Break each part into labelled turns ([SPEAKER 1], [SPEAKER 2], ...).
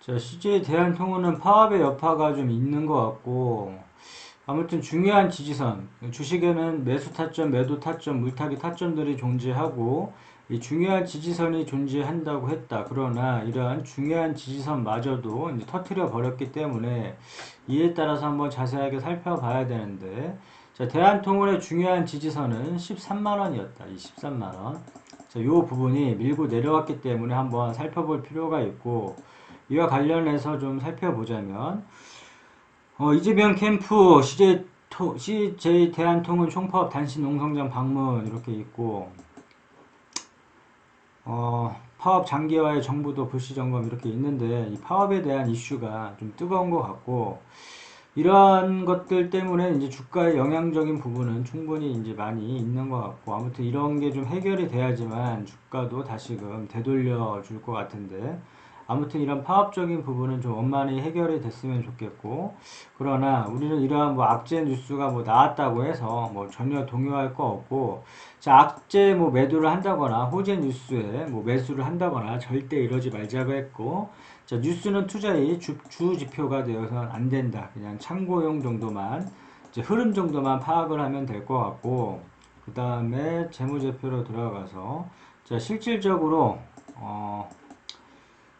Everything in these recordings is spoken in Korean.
[SPEAKER 1] 자, CJ 대한통운은 파업의 여파가 좀 있는 것 같고, 아무튼 중요한 지지선, 주식에는 매수 타점, 매도 타점, 물타기 타점들이 존재하고, 이 중요한 지지선이 존재한다고 했다. 그러나 이러한 중요한 지지선마저도 이제 터트려 버렸기 때문에 이에 따라서 한번 자세하게 살펴봐야 되는데, 자, 대한통운의 중요한 지지선은 13만 원이었다. 이 13만 원. 자, 요 부분이 밀고 내려왔기 때문에 한번 살펴볼 필요가 있고, 이와 관련해서 좀 살펴보자면, 이재명 캠프 CJ 대한통운 총파업 단신 농성장 방문 이렇게 있고, 파업 장기화의 정부도 불시 점검 이렇게 있는데, 이 파업에 대한 이슈가 좀 뜨거운 것 같고, 이러한 것들 때문에 이제 주가에 영향적인 부분은 충분히 이제 많이 있는 것 같고, 아무튼 이런 게 좀 해결이 돼야지만 주가도 다시금 되돌려 줄 것 같은데, 아무튼 이런 파업적인 부분은 좀 원만히 해결이 됐으면 좋겠고, 그러나 우리는 이러한 뭐 악재 뉴스가 뭐 나왔다고 해서 뭐 전혀 동요할 거 없고, 자, 악재 뭐 매도를 한다거나 호재 뉴스에 뭐 매수를 한다거나 절대 이러지 말자고 했고, 자, 뉴스는 투자의 주 지표가 되어서는 안 된다. 그냥 참고용 정도만, 이제 흐름 정도만 파악을 하면 될 것 같고, 그 다음에 재무제표로 들어가서, 자, 실질적으로,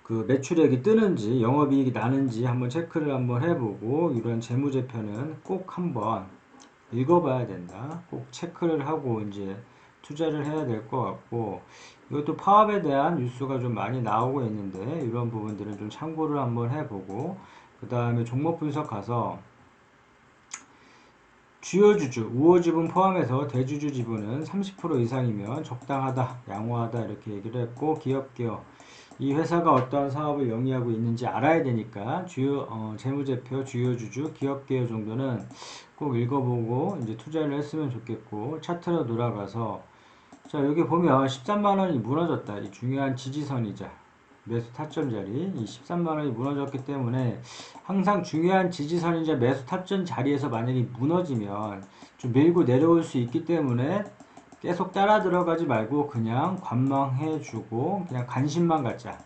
[SPEAKER 1] 그 매출액이 뜨는지, 영업이익이 나는지 한번 체크를 한번 해보고, 이런 재무제표는 꼭 한번 읽어봐야 된다. 꼭 체크를 하고, 이제, 투자를 해야 될 것 같고, 이것도 파업에 대한 뉴스가 좀 많이 나오고 있는데 이런 부분들은 좀 참고를 한번 해보고, 그 다음에 종목 분석 가서 주요 주주, 우호 지분 포함해서 대주주 지분은 30% 이상이면 적당하다, 양호하다 이렇게 얘기를 했고, 기업 이 회사가 어떠한 사업을 영위하고 있는지 알아야 되니까 주요 재무제표, 주요 주주, 기업 개요 정도는 꼭 읽어보고 이제 투자를 했으면 좋겠고, 차트로 돌아가서 자, 여기 보면 13만 원이 무너졌다. 이 중요한 지지선이자 매수 타점 자리, 이 13만 원이 무너졌기 때문에 항상 중요한 지지선이자 매수 타점 자리에서 만약에 무너지면 좀 밀고 내려올 수 있기 때문에 계속 따라 들어가지 말고 그냥 관망해주고 그냥 관심만 갖자.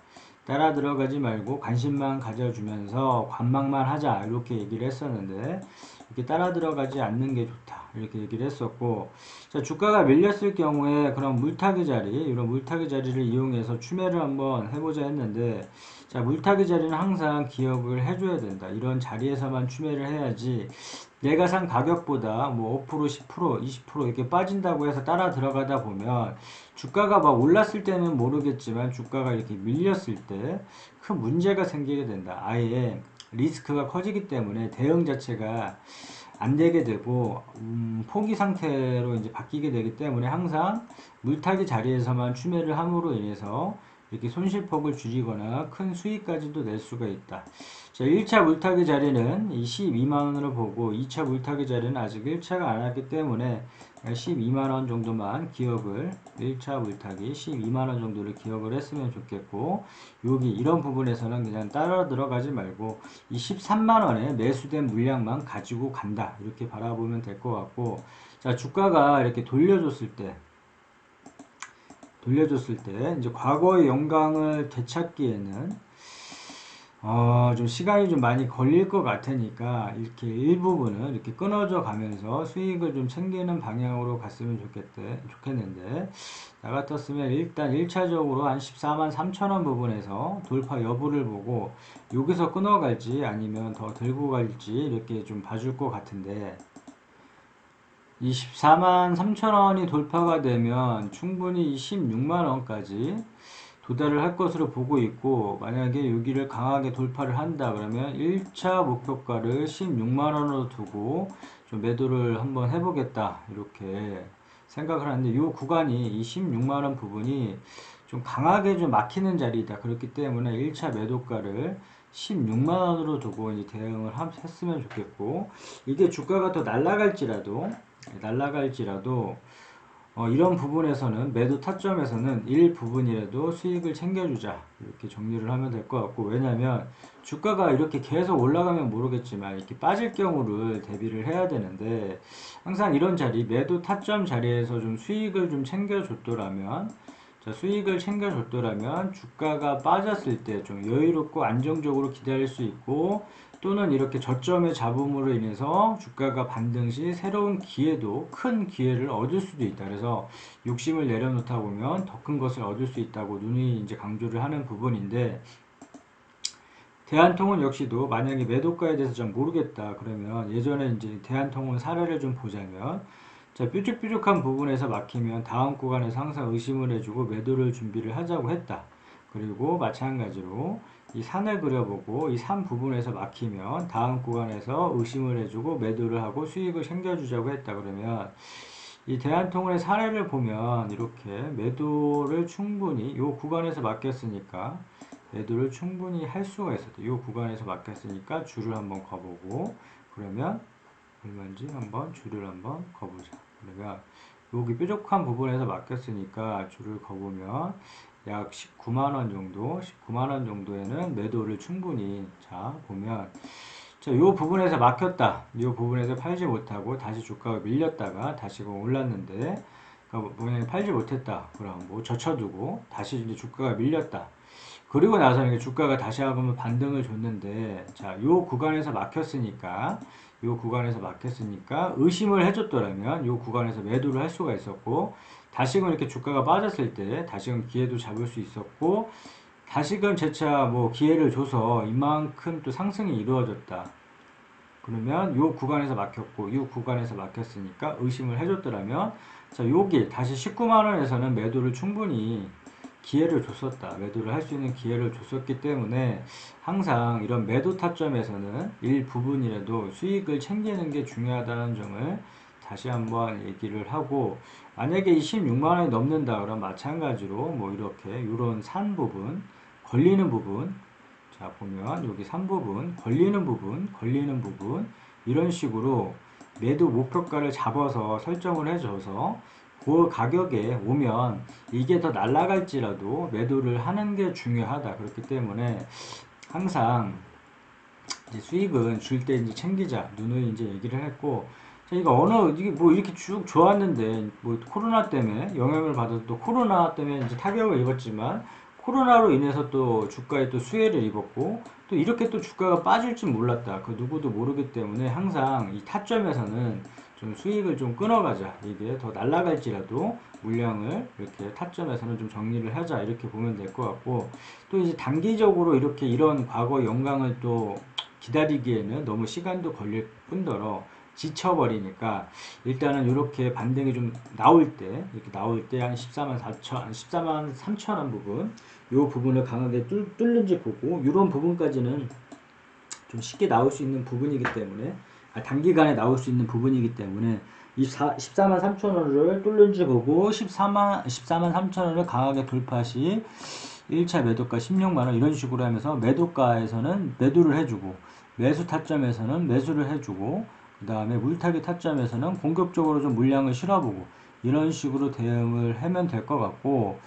[SPEAKER 1] 따라 들어가지 말고 관심만 가져주면서 관망만 하자. 이렇게 얘기를 했었는데, 이렇게 따라 들어가지 않는 게 좋다. 이렇게 얘기를 했었고, 자, 주가가 밀렸을 경우에 그럼 물타기 자리, 이런 물타기 자리를 이용해서 추매를 한번 해보자 했는데, 자, 물타기 자리는 항상 기억을 해줘야 된다. 이런 자리에서만 추매를 해야지, 내가 산 가격보다 뭐 5%, 10%, 20% 이렇게 빠진다고 해서 따라 들어가다 보면 주가가 막 올랐을 때는 모르겠지만 주가가 이렇게 밀렸을 때 큰 문제가 생기게 된다. 아예 리스크가 커지기 때문에 대응 자체가 안 되게 되고 포기 상태로 이제 바뀌게 되기 때문에 항상 물타기 자리에서만 추매를 함으로 인해서 이렇게 손실폭을 줄이거나 큰 수익까지도 낼 수가 있다. 자, 1차 물타기 자리는 이 12만원으로 보고 2차 물타기 자리는 아직 1차가 안 왔기 때문에 12만원 정도만 기억을, 1차 물타기 12만원 정도를 기억을 했으면 좋겠고, 여기 이런 부분에서는 그냥 따라 들어가지 말고 이 13만원에 매수된 물량만 가지고 간다, 이렇게 바라보면 될 것 같고, 자, 주가가 이렇게 돌려줬을 때 이제 과거의 영광을 되찾기에는 좀 시간이 좀 많이 걸릴 것 같으니까 이렇게 일부분은 이렇게 끊어져 가면서 수익을 좀 챙기는 방향으로 갔으면 좋겠는데, 나 같았으면 일단 1차적으로 한 14만 3천 원 부분에서 돌파 여부를 보고 여기서 끊어갈지 아니면 더 들고 갈지 이렇게 좀 봐줄 것 같은데, 24만 3천 원이 돌파가 되면 충분히 16만 원까지 도달을 할 것으로 보고 있고, 만약에 여기를 강하게 돌파를 한다 그러면 1차 목표가를 16만원으로 두고 좀 매도를 한번 해보겠다 이렇게 생각을 하는데, 이 구간이 이 16만원 부분이 좀 강하게 좀 막히는 자리이다. 그렇기 때문에 1차 매도가를 16만원으로 두고 이제 대응을 했으면 좋겠고, 이게 주가가 더 날라갈지라도 이런 부분에서는 매도 타점에서는 일부분이라도 수익을 챙겨주자, 이렇게 정리를 하면 될 것 같고, 왜냐면 주가가 이렇게 계속 올라가면 모르겠지만 이렇게 빠질 경우를 대비를 해야 되는데, 항상 이런 자리 매도 타점 자리에서 좀 수익을 좀 챙겨줬더라면 자, 수익을 챙겨줬더라면 주가가 빠졌을 때 좀 여유롭고 안정적으로 기다릴 수 있고, 또는 이렇게 저점의 잡음으로 인해서 주가가 반등 시 새로운 기회도, 큰 기회를 얻을 수도 있다. 그래서 욕심을 내려놓다 보면 더 큰 것을 얻을 수 있다고 누누이 이제 강조를 하는 부분인데, 대한통운 역시도 만약에 매도가에 대해서 좀 모르겠다 그러면, 예전에 이제 대한통운 사례를 좀 보자면, 자, 뾰족뾰족한 부분에서 막히면 다음 구간에서 항상 의심을 해주고 매도를 준비를 하자고 했다. 그리고 마찬가지로 이 산을 그려보고 이 산 부분에서 막히면 다음 구간에서 의심을 해주고 매도를 하고 수익을 챙겨주자고 했다. 그러면 이 대한통운의 사례를 보면 이렇게 매도를 충분히 이 구간에서 막혔으니까 매도를 충분히 할 수가 있었다. 이 구간에서 막혔으니까 줄을 한번 거보고, 그러면 얼마인지 한번 줄을 한번 거보자. 그러면 여기 뾰족한 부분에서 막혔으니까 줄을 거보면 약 19만원 정도, 19만원 정도에는 매도를 충분히, 자, 보면, 자, 요 부분에서 막혔다. 요 부분에서 팔지 못하고 다시 주가가 밀렸다가 다시금 올랐는데, 그러니까 만약에 팔지 못했다. 그럼 뭐 젖혀두고 다시 이제 주가가 밀렸다. 그리고 나서 이게 주가가 다시 한번 반등을 줬는데, 자, 요 구간에서 막혔으니까, 요 구간에서 막혔으니까 의심을 해줬더라면 요 구간에서 매도를 할 수가 있었고, 다시금 이렇게 주가가 빠졌을 때 다시금 기회도 잡을 수 있었고, 다시금 재차 뭐 기회를 줘서 이만큼 또 상승이 이루어졌다. 그러면 요 구간에서 막혔고 요 구간에서 막혔으니까 의심을 해줬더라면, 자, 여기 다시 19만원에서는 매도를 충분히 기회를 줬었다. 매도를 할 수 있는 기회를 줬었기 때문에 항상 이런 매도 타점에서는 일부분이라도 수익을 챙기는 게 중요하다는 점을 다시 한번 얘기를 하고, 만약에 이 16만원이 넘는다 그러면 마찬가지로 뭐 이렇게 이런 산 부분, 걸리는 부분, 자, 보면 여기 산 부분, 걸리는 부분, 걸리는 부분, 이런 식으로 매도 목표가를 잡아서 설정을 해줘서 그 가격에 오면 이게 더 날아갈지라도 매도를 하는 게 중요하다. 그렇기 때문에 항상 이제 수익은 줄 때 이제 챙기자. 누누이 이제 얘기를 했고, 자, 이게 뭐 이렇게 쭉 좋았는데, 뭐 코로나 때문에 영향을 받아서, 또 코로나 때문에 이제 타격을 입었지만, 코로나로 인해서 또 주가에 또 수혜를 입었고, 또 이렇게 또 주가가 빠질 줄 몰랐다. 그 누구도 모르기 때문에 항상 이 타점에서는 좀 수익을 좀 끊어가자. 이게 더 날아갈지라도 물량을 이렇게 타점에서는 좀 정리를 하자. 이렇게 보면 될 것 같고, 또 이제 단기적으로 이렇게 이런 과거 영광을 또 기다리기에는 너무 시간도 걸릴 뿐더러 지쳐버리니까, 일단은 이렇게 반등이 좀 나올 때, 이렇게 나올 때 한 14만 4천, 14만 3천원 부분, 요 부분을 강하게 뚫는지 보고, 이런 부분까지는 좀 쉽게 나올 수 있는 부분이기 때문에, 단기간에 나올 수 있는 부분이기 때문에, 14만 3천원을 뚫는지 보고, 14만 3천원을 강하게 돌파 시 1차 매도가 16만원 이런 식으로 하면서 매도가에서는 매도를 해주고, 매수 타점에서는 매수를 해주고, 그 다음에 물타기 타점에서는 공격적으로 좀 물량을 실어보고, 이런 식으로 대응을 하면 될 것 같고,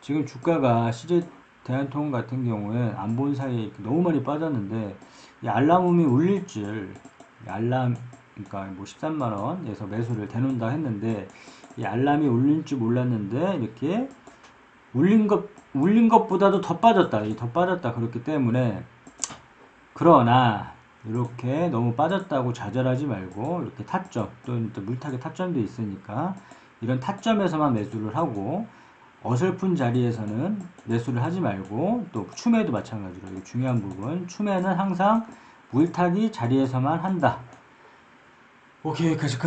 [SPEAKER 1] 지금 주가가 CJ 대한통운 같은 경우에 안 본 사이에 너무 많이 빠졌는데, 이 알람음이 울릴 줄, 알람, 그러니까 뭐 13만원에서 매수를 대놓는다 했는데, 이 알람이 울릴 줄 몰랐는데 이렇게 울린 것보다도 더 빠졌다. 더 빠졌다. 그렇기 때문에, 그러나 이렇게 너무 빠졌다고 좌절하지 말고, 이렇게 타점, 또 물타기 타점도 있으니까 이런 타점에서만 매수를 하고, 어설픈 자리에서는 매수를 하지 말고, 또 추매도 마찬가지로 중요한 부분, 추매는 항상 물타기 자리에서만 한다. 오케이, 여기까지.